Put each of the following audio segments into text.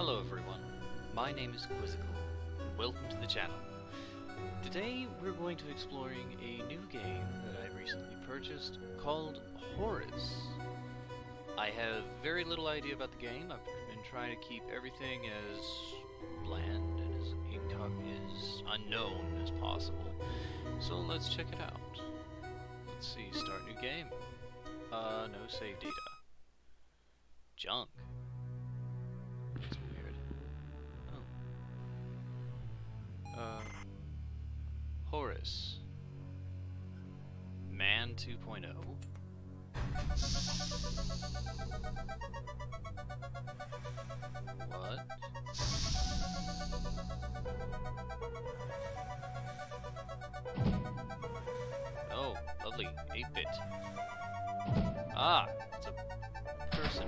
Hello everyone, my name is Quizzical, and welcome to the channel. Today we're going to be exploring a new game that I recently purchased called Horace. I have very little idea about the game. I've been trying to keep everything as bland and as unknown as possible. So let's check it out. Let's see, start new game. No save data. Junk. That's weird. Oh. Horace. Man 2.0. What? Oh, lovely. 8-bit. Ah, it's a person.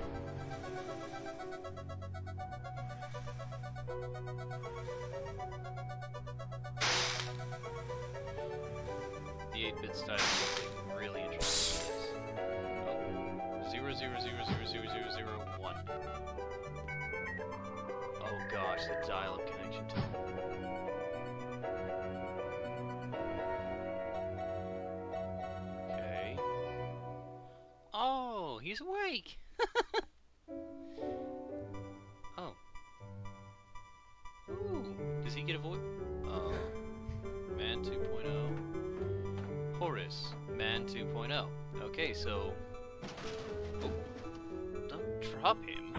The 8-bit style is something really interesting. Oh, 000000001. Oh gosh, the dial-up connection too. Okay. Oh, he's awake! Oh. Ooh, does he get a voice? Oh. Man 2.0. Horace, Man 2.0. Okay, so... Oh, don't drop him.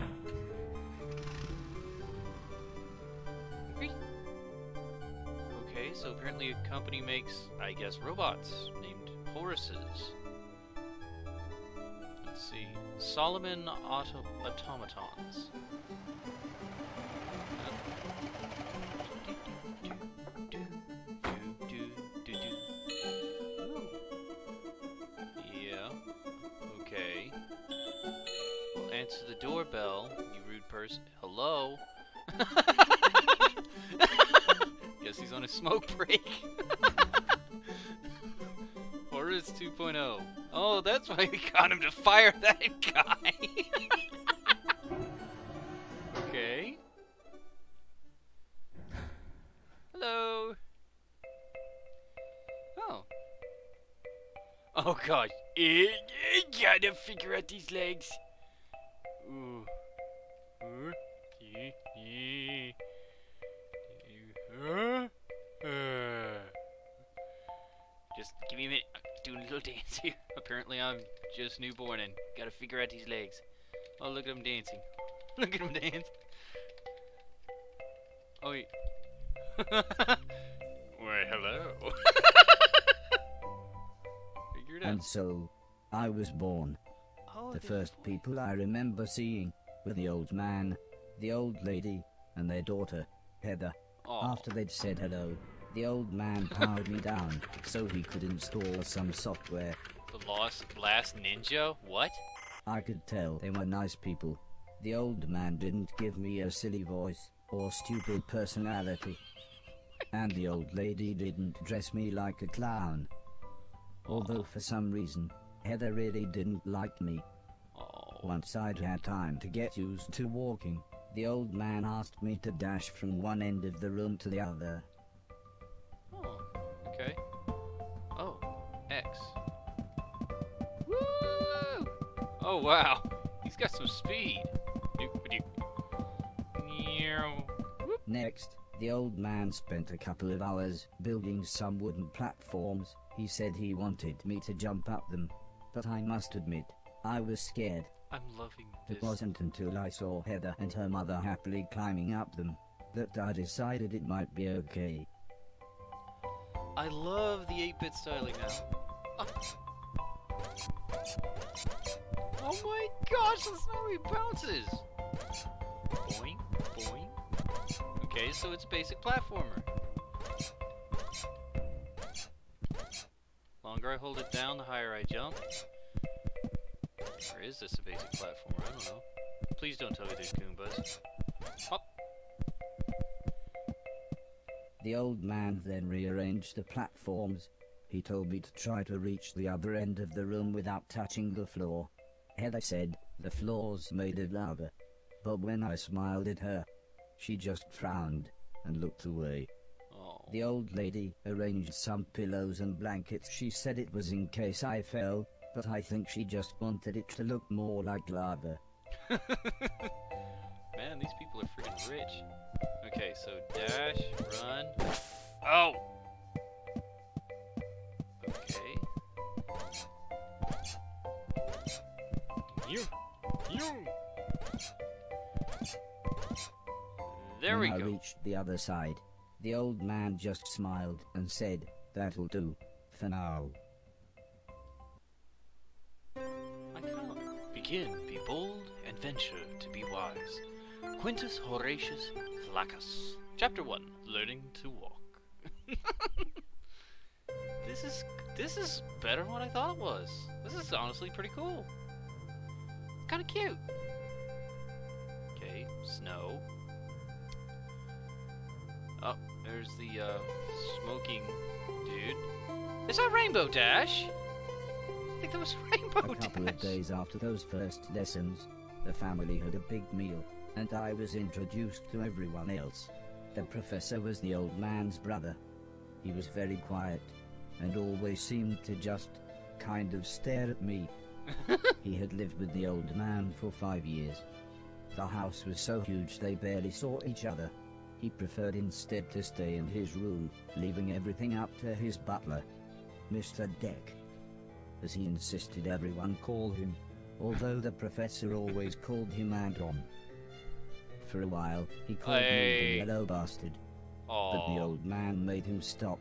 Okay, so apparently a company makes, I guess, robots named Horaces. Let's see. Solomon Automatons. Yeah. Okay. Well, answer the doorbell, you rude person. Hello? Guess he's on a smoke break. Horace 2.0. Oh, that's why we got him to fire that guy. Okay. Hello. Oh. Oh gosh. Gotta figure out these legs. Ooh. Just give me a minute. I'm doing a little dance here. Apparently I'm just newborn and gotta figure out these legs. Oh, look at him dancing. Look at him dance. Oh, wait. Why, hello. Figure it out. And so, I was born. Oh, The first people I remember seeing were the old man, the old lady, and their daughter, Heather. Aw. After they'd said hello, the old man powered me down so he could install some software. The last ninja? What? I could tell they were nice people. The old man didn't give me a silly voice or stupid personality. And the old lady didn't dress me like a clown. Although for some reason, Heather really didn't like me. Oh. Once I'd had time to get used to walking, the old man asked me to dash from one end of the room to the other. Oh, okay. Oh, X. Woo! Oh, wow. He's got some speed. Next, the old man spent a couple of hours building some wooden platforms. He said he wanted me to jump up them, but I must admit, I was scared. I'm loving this. It wasn't until I saw Heather and her mother happily climbing up them that I decided it might be okay. I love the 8-bit styling now. Oh my gosh, that's how he bounces! Boing, boing. Okay, so it's a basic platformer. Longer I hold it down, the higher I jump. Or is this a basic platformer? I don't know. Please don't tell me there's Goombas. Hop. The old man then rearranged the platforms. He told me to try to reach the other end of the room without touching the floor. Heather said the floor's made of lava. But when I smiled at her, She just frowned and looked away. Oh. The old lady arranged some pillows and blankets. She said it was in case I fell, but I think she just wanted it to look more like lava. Man, these people are freaking rich. Okay, so dash, run. Oh! Okay. You! There we When I go. reached the other side, the old man just smiled and said, "That'll do, for now." I cannot begin, be bold, and venture to be wise. Quintus Horatius Flaccus. Chapter 1, Learning to Walk. This is better than what I thought it was. This is honestly pretty cool. Kinda cute. Okay, snow. Oh, there's the smoking dude. Is that Rainbow Dash? I think that was Rainbow A couple Dash. of days after those first lessons, the family had a big meal, and I was introduced to everyone else. The professor was the old man's brother. He was very quiet, and always seemed to just kind of stare at me. He had lived with the old man for 5 years. The house was so huge they barely saw each other. He preferred instead to stay in his room, leaving everything up to his butler, Mr. Deck, as he insisted everyone call him, although the professor always called him Anton. For a while, he called me the yellow bastard, but the old man made him stop,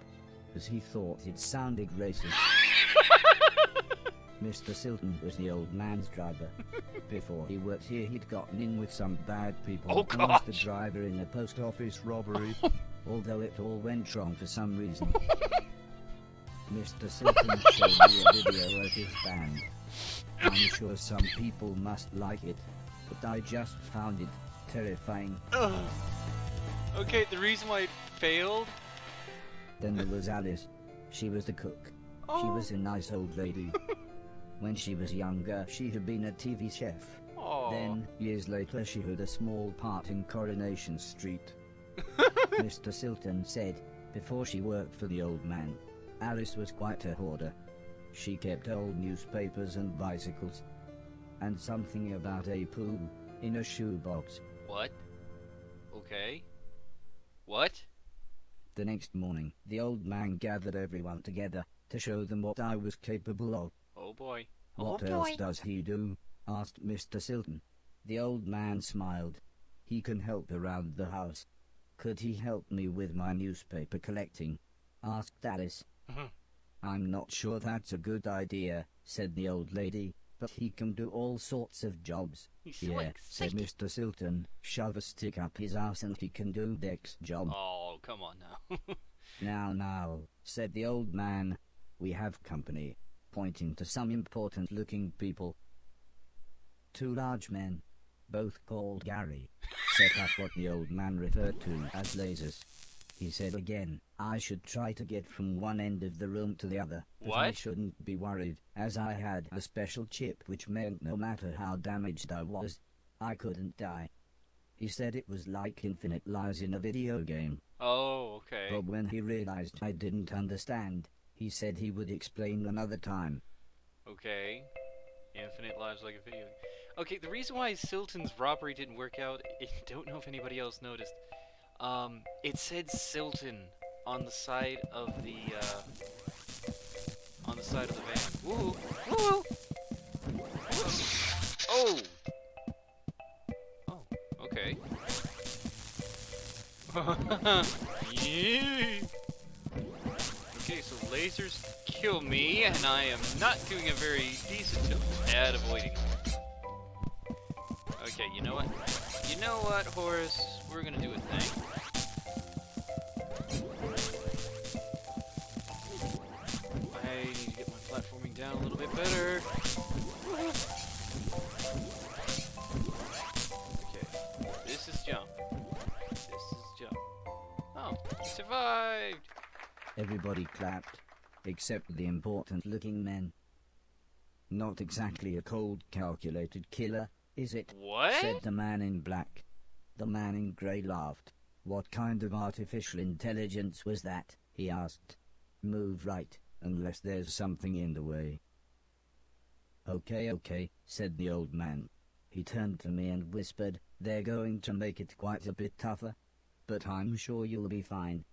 as he thought it sounded racist. Mr. Silton was the old man's driver. Before he worked here, he'd gotten in with some bad people Oh, and was the gosh. driver in a post office robbery, although it all went wrong for some reason. Mr. Silton showed me a video of his band. I'm sure some people must like it, but I just found it terrifying. Ugh. Okay, the reason why it failed. Then there was Alice. She was the cook. She was a nice old lady. When she was younger, she had been a TV chef. Oh. Then, years later, she had a small part in Coronation Street. Mr. Silton said, before she worked for the old man, Alice was quite a hoarder. She kept old newspapers and bicycles, and something about a poo in a shoebox. What? Okay. What? The next morning, the old man gathered everyone together to show them what I was capable of. Oh boy. "What else does he do?" asked Mr. Silton. The old man smiled. "He can help around the house." "Could he help me with my newspaper collecting?" asked Alice. "I'm not sure that's a good idea," said the old lady, "but he can do all sorts of jobs." He's so "Yeah," said excited. Mr. Silton. "Shove a stick up his ass and he can do Deck's job." Oh, come on now. Now, said the old man, "we have company," pointing to some important-looking people. 2 large men, both called Gary, set up what the old man referred to as lasers. He said again, I should try to get from one end of the room to the other, but I What? shouldn't be worried, as I had a special chip which meant no matter how damaged I was, I couldn't die. He said it was like infinite lives in a video game. Oh, okay. But when he realized I didn't understand, he said he would explain another time. Okay. Infinite lives like a video. Okay, the reason why Silton's robbery didn't work out, I don't know if anybody else noticed. It said Silton on the side of the van. Woo! Woo! Oh! Oh, okay. Yeah. Okay, so lasers kill me, and I am not doing a very decent job at avoiding them. Okay, you know what? You know what, Horace? We're gonna do a thing. I need to get my platforming down a little bit better. Okay, this is jump. This is jump. Oh, we survived! Everybody clapped, except the important-looking men. Not exactly a cold, calculated killer, is it? What? Said the man in black. The man in grey laughed. What kind of artificial intelligence was that? He asked. Move right, unless there's something in the way. Okay, said the old man. He turned to me and whispered, they're going to make it quite a bit tougher, but I'm sure you'll be fine.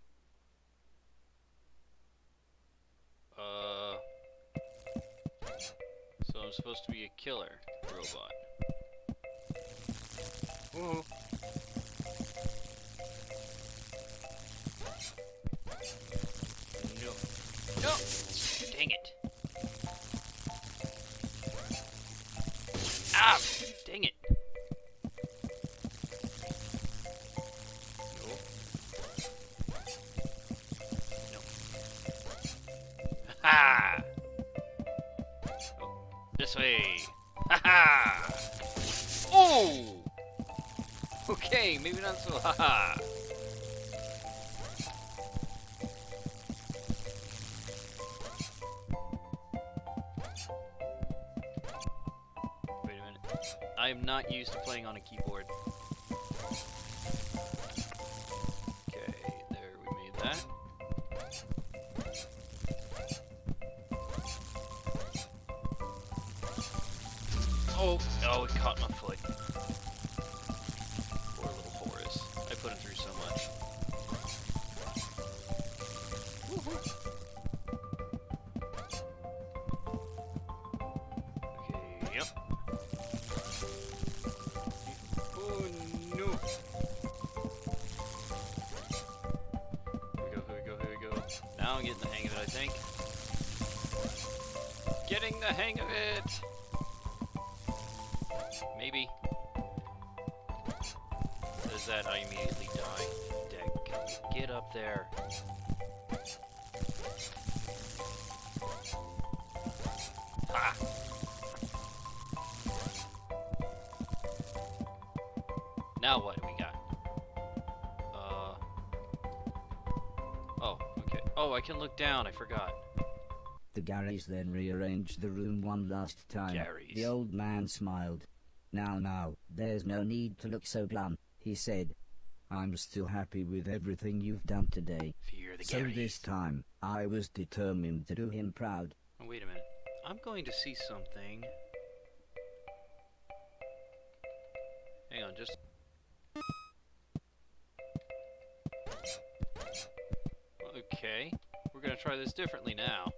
So I'm supposed to be a killer robot. Whoa. No. No! Dang it. Ah! Dang it. No. No. Ha! Oh, this way. Ha ha! Oh! Okay, maybe not so ha ha. Wait a minute. I am not used to playing on a keyboard. Okay, there, we made that. Oh, no, it caught my foot. Poor little Horace. I put him through so much. Okay, yep. Oh, no. Here we go. Now I'm getting the hang of it, I think. Getting the hang of it! Maybe. Does that I immediately die? Deck, can you get up there? Ha! Now what do we got? Oh, okay. Oh, I can look down, I forgot. The Garys then rearranged the room one last time. Garys. The old man smiled. Now, there's no need to look so glum, he said. I'm still happy with everything you've done today. Fear the So Garys. this time, I was determined to do him proud. Oh, wait a minute. I'm going to see something. Hang on, just... Okay. We're gonna try this differently now.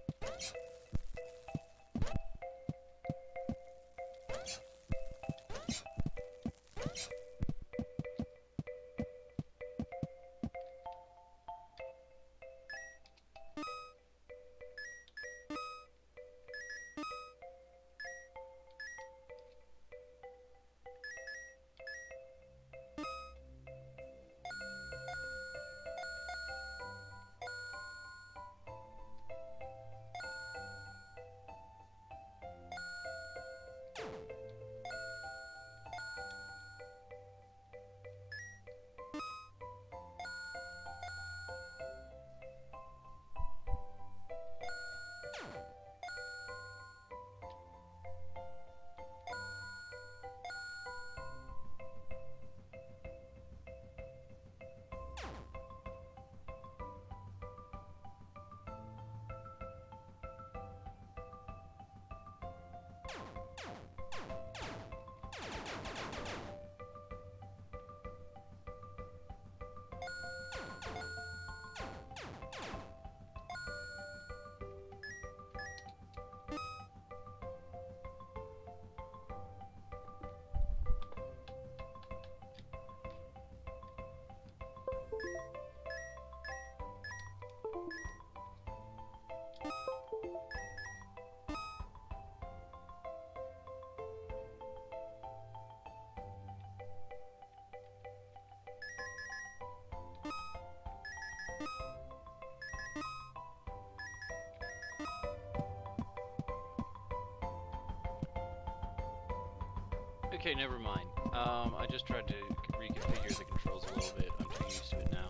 Okay, never mind. I just tried to reconfigure the controls a little bit. I'm too used to it now.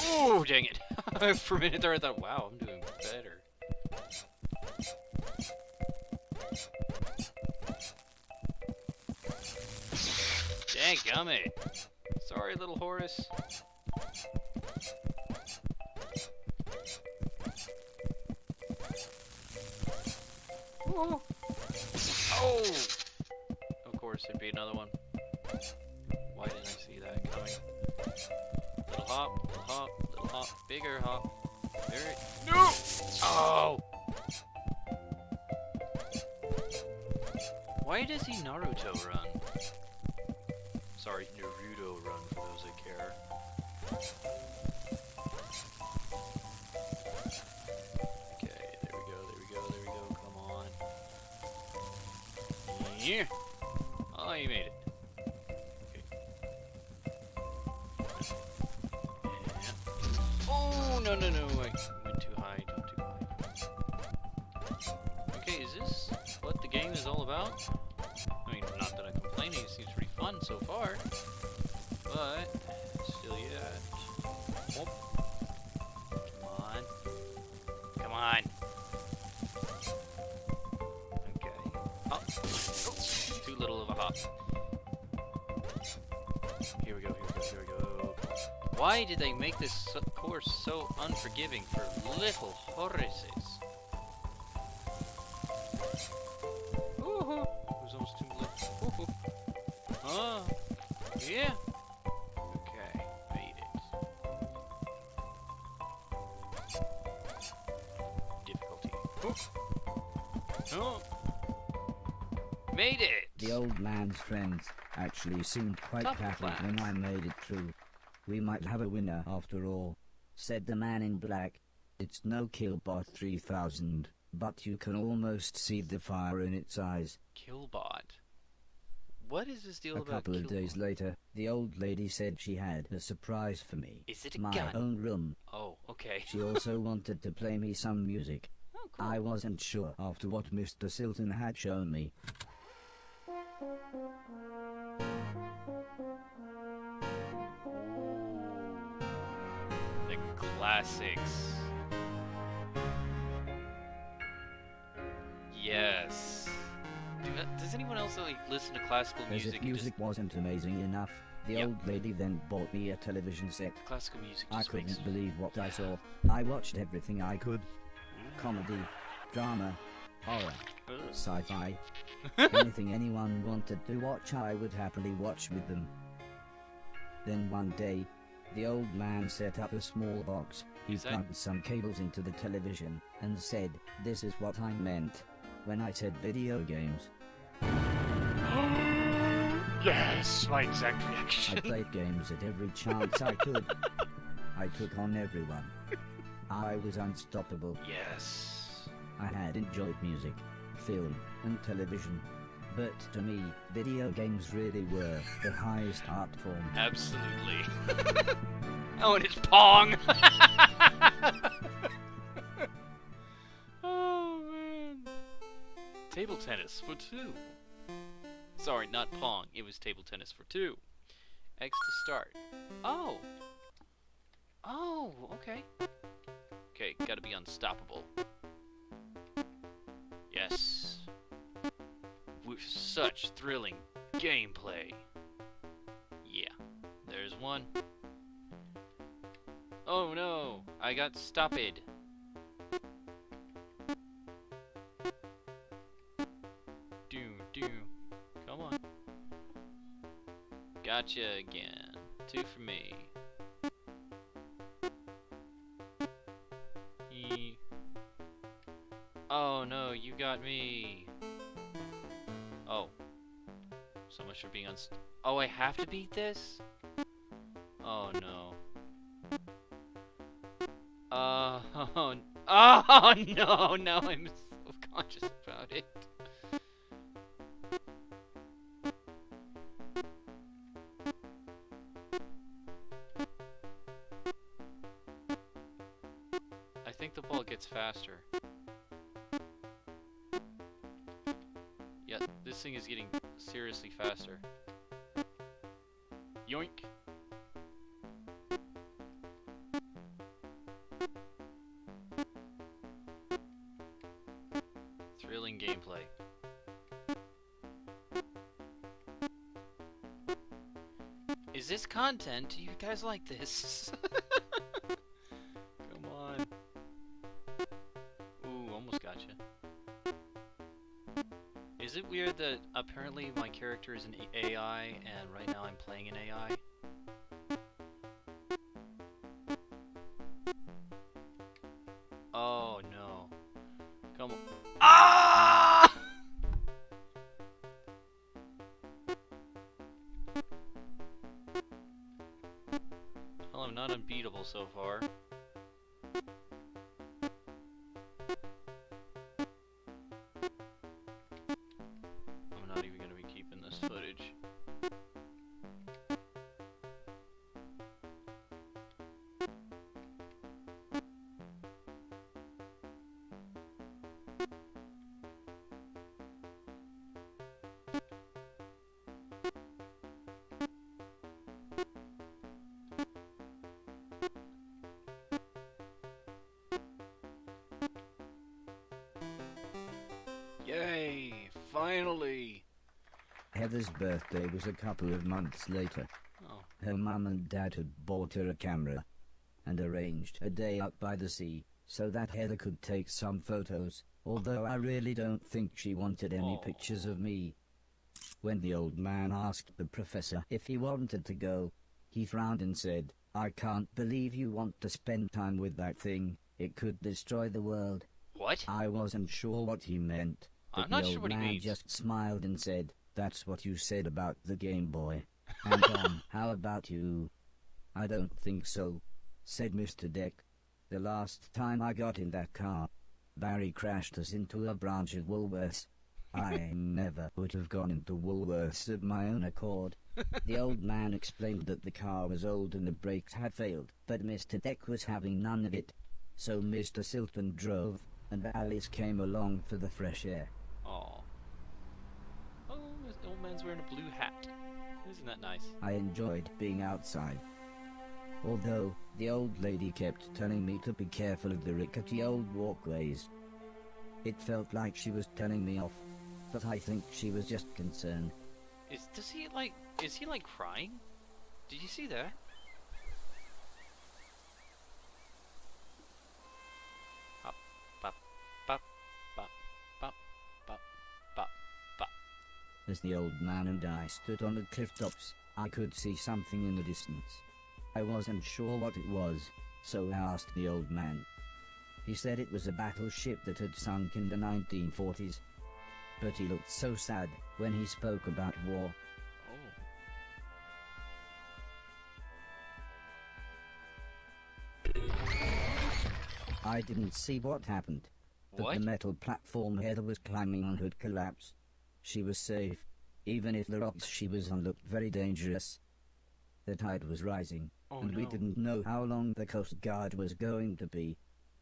Oh, dang it! For a minute there I thought, wow, I'm doing better. Dadgummit. Sorry, little Horace. Oh! Of course, there'd be another one. Why didn't I see that coming? Little hop, little hop, bigger hop. Very. No! Oh! Why does he Naruto run? Sorry, Naruto run for those that care. Okay, there we go, come on. Yeah! Oh, you made it. Oh, no, I went too high, not too high. Okay, is this what the game is all about? I mean, not that I'm complaining, it seems pretty fun so far. But, still yet. Oh. Come on. Okay. Hop. Oh, too little of a hop. Here we go. Why did they make this course so unforgiving for little Horaces? Ooh, it was almost too late. Ooh. Oh, yeah. Okay, made it. Difficulty. Ooh. Oh. Made it! The old man's friends actually seemed quite happy when I made it through. We might have a winner after all, said the man in black. It's no Killbot 3000, but you can almost see the fire in its eyes. Killbot? What is this deal about A couple of days later, the old lady said she had a surprise for me. Is it a my gun? own room. Oh, okay. She also wanted to play me some music. Oh, cool. I wasn't sure after what Mr. Silton had shown me. The classics. Yes. Does anyone else like listen to classical music? As if music wasn't amazing enough, the old lady then bought me a television set. Classical music I just couldn't makes... believe what I saw. I watched everything I could. Comedy, drama, horror, sci-fi. Anything anyone wanted to watch, I would happily watch with them. Then one day, the old man set up a small box. He plugged some cables into the television and said, "This is what I meant when I said video games." Yes, my exact reaction. I played games at every chance I could. I took on everyone. I was unstoppable. Yes. I had enjoyed music, film, and television. But to me, video games really were the highest art form. Absolutely. Oh, and it's Pong! Oh, man. Table tennis for 2. Sorry, not Pong. It was table tennis for 2. X to start. Oh. Oh, okay. Okay, gotta be unstoppable. Yes. With such thrilling gameplay. Yeah. There's one. Oh no, I got stopped. Come on. Gotcha again. 2 for me. Oh no, you got me. Oh. So much for being Oh, I have to beat this? Oh no. Oh, oh no, now I'm self-conscious about it. I think the ball gets faster. Yeah, this thing is getting seriously faster. Yoink. Thrilling gameplay. Is this content? Do you guys like this? Come on. Ooh, almost gotcha. Is it weird that apparently my character is an AI and right now I'm playing an AI? Oh no. Come on. Ah! Well, I'm not unbeatable so far. I'm not even gonna be keeping this footage. Yay! Finally! Heather's birthday was a couple of months later. Oh. Her mum and dad had bought her a camera and arranged a day out by the sea so that Heather could take some photos, although I really don't think she wanted any pictures of me. When the old man asked the professor if he wanted to go, he frowned and said, "I can't believe you want to spend time with that thing. It could destroy the world." What? I wasn't sure what he meant, but I'm not the sure old what he man means. just smiled and said, "That's what you said about the Game Boy." And how about you? "I don't think so," said Mr. Deck. "The last time I got in that car, Barry crashed us into a branch of Woolworths. I never would have gone into Woolworths of my own accord." The old man explained that the car was old and the brakes had failed, but Mr. Deck was having none of it. So Mr. Silton drove, and Alice came along for the fresh air. Oh. Oh, this old man's wearing a blue hat. Isn't that nice? I enjoyed being outside. Although, the old lady kept telling me to be careful of the rickety old walkways. It felt like she was telling me off, but I think she was just concerned. Is he like crying? Did you see that? Pop, pop, pop, pop, pop, pop, pop, pop. As the old man and I stood on the cliff tops, I could see something in the distance. I wasn't sure what it was, so I asked the old man. He said it was a battleship that had sunk in the 1940s. But he looked so sad when he spoke about war. I didn't see what happened, but What? the metal platform Heather was climbing on had collapsed. She was safe, even if the rocks she was on looked very dangerous. The tide was rising, and we didn't know how long the Coast Guard was going to be,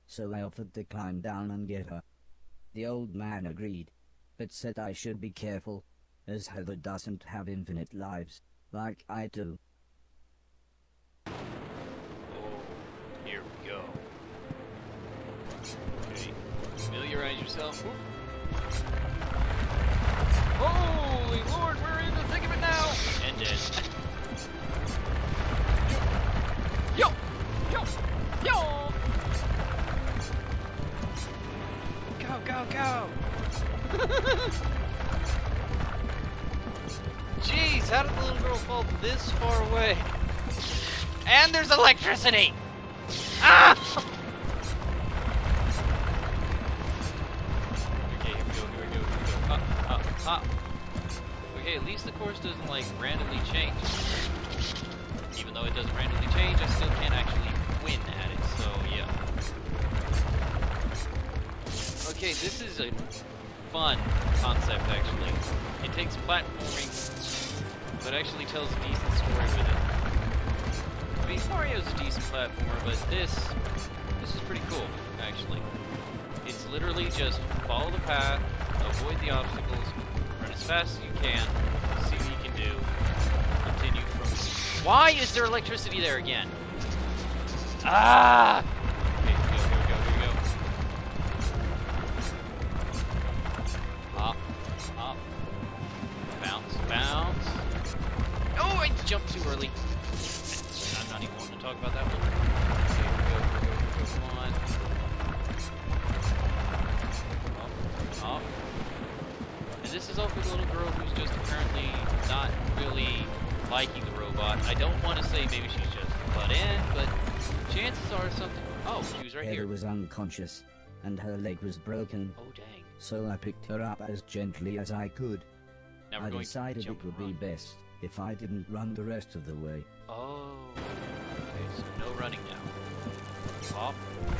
so I offered to climb down and get her. The old man agreed, but said I should be careful, as Heather doesn't have infinite lives, like I do. Oh, here we go. Okay, familiarize yourself. Whoop. Holy Lord, we're in the thick of it now! And dead. Yo! Yo! Yo! Go, go, go! Jeez, how did the little girl fall this far away? And there's electricity! Ah! Okay, here we go, here we go, here we go. Up, up, up. Okay, at least the course doesn't, like, randomly change. Even though it doesn't randomly change, I still can't actually win at it, so yeah. Okay, this is a fun concept, actually. It takes platforming, but actually tells a decent story with it. I mean, Mario's a decent platformer, but this is pretty cool, actually. It's literally just follow the path, avoid the obstacles, run as fast as you can, see what you can do, continue from... Why is there electricity there again? Ah! Okay, here we go. Hop, hop. Bounce, bounce. Oh, I jumped too early. I'm not even wanting to talk about that one. Okay, here we go. Come on. Up. And this is all for the little girl who's just apparently not really liking the robot. I don't want to say maybe she's just butt in, but chances are something... Oh, she was right Heather here. was unconscious, and her leg was broken. Oh, dang. So I picked her up as gently as I could. Now we're I going decided to jump it would and be run. best if I didn't run the rest of the way. Oh. Okay, so no running now. Hop.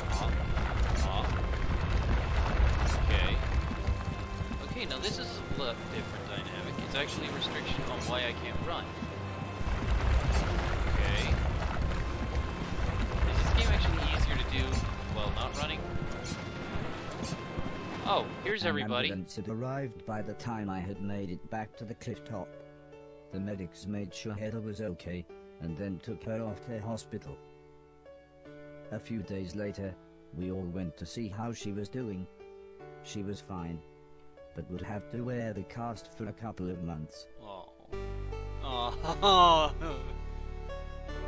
Hop. Hop. Okay. Okay, now this is a different dynamic. It's actually a restriction on why I can't run. Okay. Is this game actually easier to do while not running? Oh, here's An everybody. ambulance had arrived by the time I had made it back to the cliff top. The medics made sure Heather was okay, and then took her off to hospital. A few days later, we all went to see how she was doing. She was fine, but would have to wear the cast for a couple of months. Oh. Oh.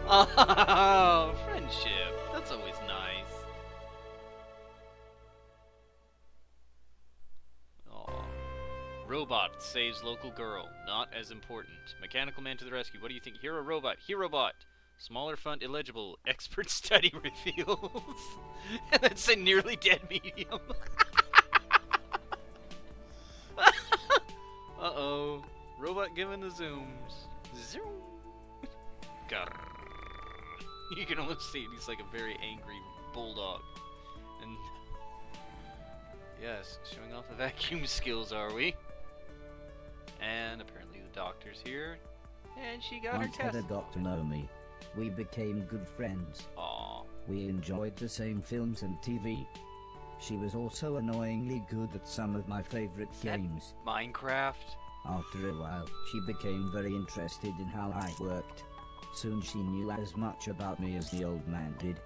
Oh, friendship. That's always nice. Oh. Robot saves local girl. Not as important. Mechanical man to the rescue. What do you think? Hero robot. Hero bot. Smaller font illegible. Expert study reveals. And that's a nearly dead medium. Uh-oh. Robot giving the zooms. Zoom. Grrr. You can almost see it. He's like a very angry bulldog. And yes, showing off the vacuum skills, are we? And apparently the doctor's here. And she got Once her test. Heather got to know me, we became good friends. Aw. We enjoyed the same films and TV. She was also annoyingly good at some of my favorite games. Minecraft? After a while, she became very interested in how I worked. Soon she knew as much about me as the old man did,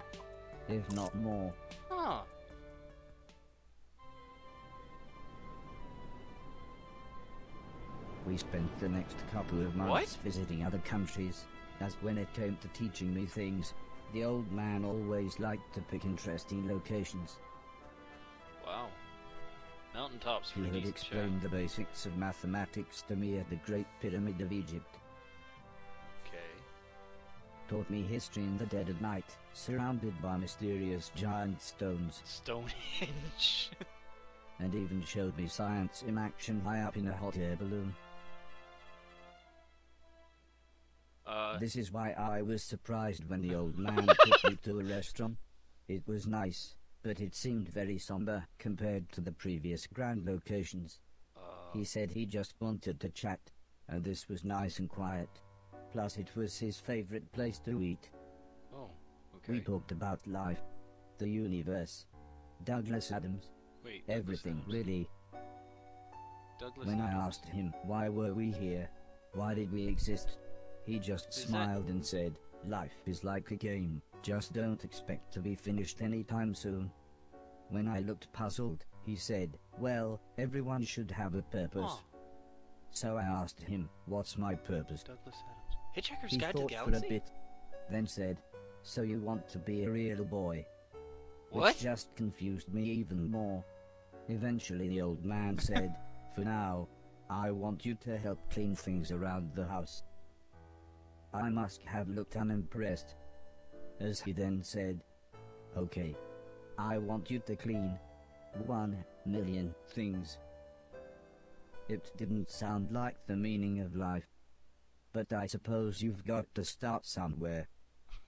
if not more. Huh. We spent the next couple of months visiting other countries, as when it came to teaching me things, the old man always liked to pick interesting locations. Wow. Mountaintops for He a had decent explained the basics of mathematics to me at the Great Pyramid of Egypt. Okay. Taught me history in the dead of night, surrounded by mysterious giant stones, Stonehenge. and even showed me science in action high up in a hot air balloon. This is why I was surprised when the old man took me to a restaurant. It was nice, but it seemed very somber compared to the previous grand locations. He said he just wanted to chat, and this was nice and quiet. Plus it was his favorite place to eat. Oh, okay. We talked about life, the universe, Douglas Adams, Wait, everything really. Douglas When I Adams. asked him why were we here, why did we exist, he just smiled and said, life is like a game, just don't expect to be finished anytime soon. When I looked puzzled, he said, well, everyone should have a purpose. Huh. So I asked him, what's my purpose? Douglas Adams. Hitchhiker's He Guide to the thought for Galaxy? a bit, then said, so you want to be a real boy? What? Which just confused me even more. Eventually the old man said, for now, I want you to help clean things around the house. I must have looked unimpressed, as he then said, okay, I want you to clean 1,000,000 things. It didn't sound like the meaning of life, but I suppose you've got to start somewhere.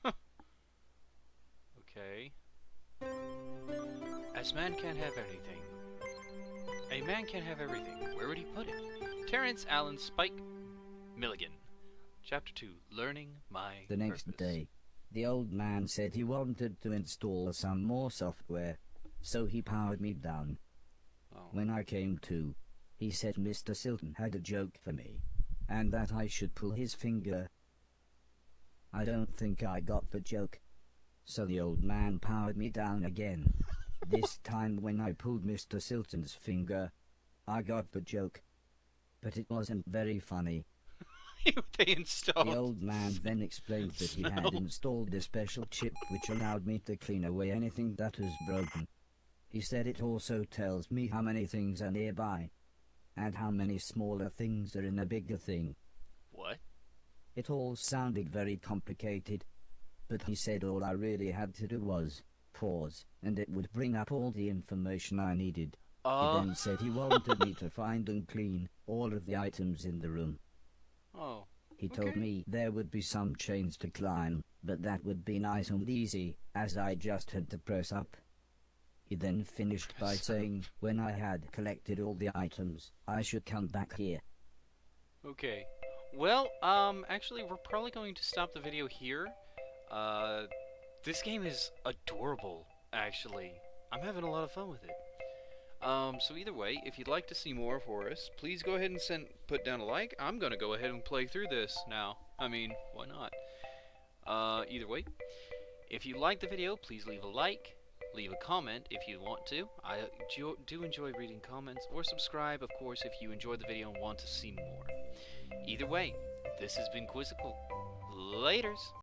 Okay. As man can't have everything. A man can't have everything. Where would he put it? Terrence Allen Spike Milligan. Chapter 2. Learning my The next purpose. day, the old man said he wanted to install some more software, so he powered me down. Oh. When I came to, he said Mr. Silton had a joke for me, and that I should pull his finger. I don't think I got the joke, so the old man powered me down again. This time when I pulled Mr. Silton's finger, I got the joke, but it wasn't very funny. They installed. The old man then explained that he had Smell. installed a special chip which allowed me to clean away anything that was broken. He said it also tells me how many things are nearby, and how many smaller things are in a bigger thing. What? It all sounded very complicated, but he said all I really had to do was pause, and it would bring up all the information I needed. He then said he wanted me to find and clean all of the items in the room. Oh. He told Okay. me there would be some chains to climb, but that would be nice and easy, as I just had to press up. He then finished by saying when I had collected all the items, I should come back here. Okay. Well, actually, we're probably going to stop the video here. This game is adorable, actually. I'm having a lot of fun with it. So either way, if you'd like to see more of Horace, please go ahead and put down a like. I'm gonna go ahead and play through this now. I mean, why not? Either way, if you like the video, please leave a like, leave a comment if you want to. I do enjoy reading comments, or subscribe, of course, if you enjoyed the video and want to see more. Either way, this has been Quizzical. Laters!